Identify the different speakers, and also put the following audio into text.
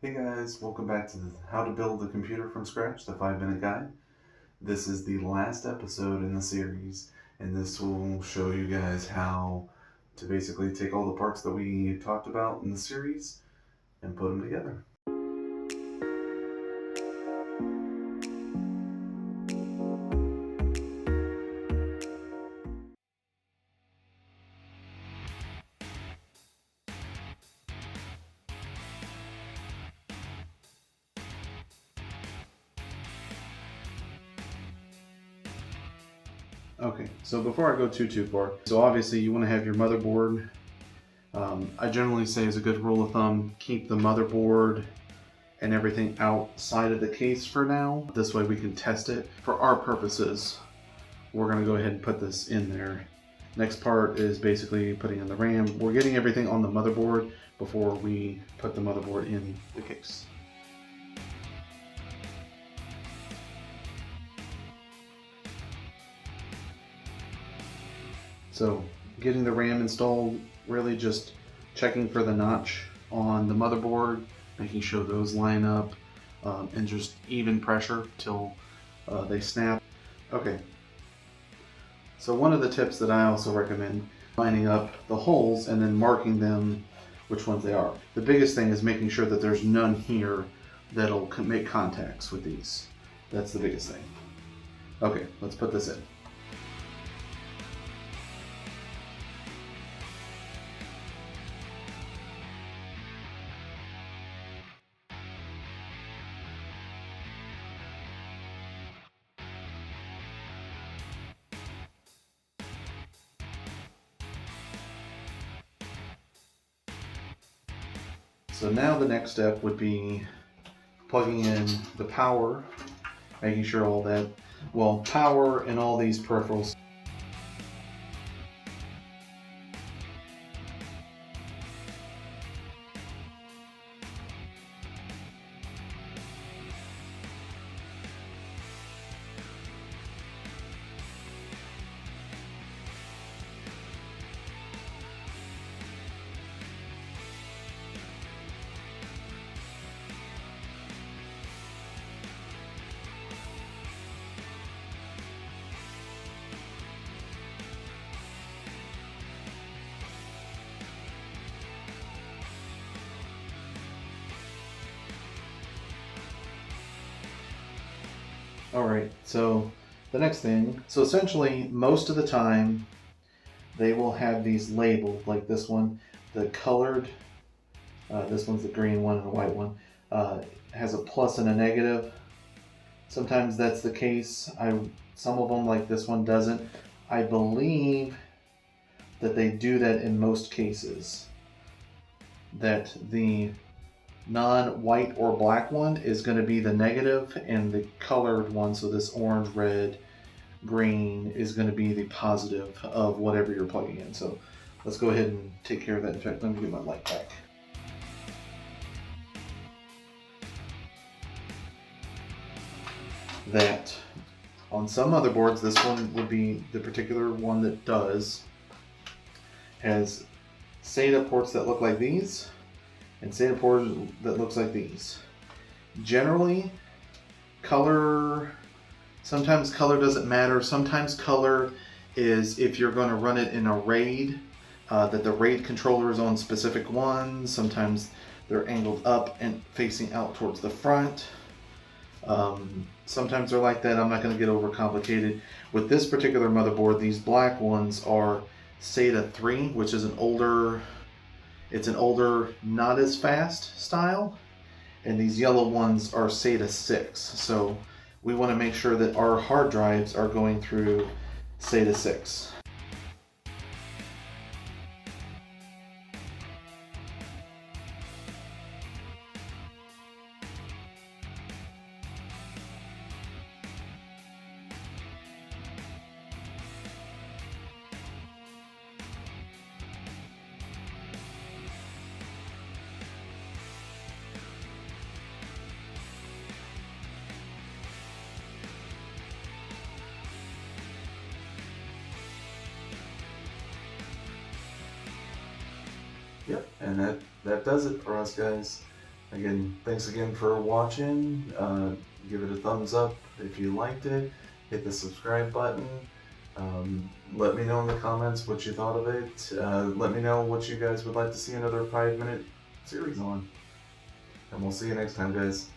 Speaker 1: Hey guys, welcome back to How to Build a Computer from Scratch, the 5-minute guide. This is the last episode in the series, and this will show you guys how to basically take all the parts that we talked about in the series and put them together. Okay, so before I go too far, so obviously you want to have your motherboard. I generally say as a good rule of thumb, keep the motherboard and everything outside of the case for now. This way we can test it. For our purposes, we're going to go ahead and put this in there. Next part is basically putting in the RAM. We're getting everything on the motherboard before we put the motherboard in the case. So getting the RAM installed, really just checking for the notch on the motherboard, making sure those line up, and just even pressure till they snap. Okay, so one of the tips that I also recommend, lining up the holes and then marking them which ones they are. The biggest thing is making sure that there's none here that'll make contacts with these. That's the biggest thing. Okay, let's put this in. So now the next step would be plugging in the power, making sure all that, well, power and all these peripherals. All right, so the next thing, so essentially most of the time they will have these labeled, like this one, the colored, this one's the green one and the white one, has a plus and a negative. Sometimes that's the case. Some of them, like this one, doesn't. I believe that they do that in most cases. That the non-white or black one is going to be the negative, and the colored one, so this orange, red, green, is going to be the positive of whatever you're plugging in. So let's go ahead and take care of that. In fact, let me get my light back. That on some motherboards, this one would be the particular one that does, has SATA ports that look like these and SATA ports that looks like these. Generally, color, sometimes color doesn't matter. Sometimes color is if you're going to run it in a RAID, that the RAID controller is on specific ones. Sometimes they're angled up and facing out towards the front. Sometimes they're like that. I'm not going to get overcomplicated. With this particular motherboard, these black ones are SATA 3, which is an older, not as fast style. And these yellow ones are SATA 6. So we want to make sure that our hard drives are going through SATA 6. Yep, and that does it for us, guys.
Speaker 2: Again, thanks again for watching. Give it a thumbs up if you liked it. Hit the subscribe button. Let me know in the comments what you thought of it. Let me know what you guys would like to see another 5-minute series on. And we'll see you next time, guys.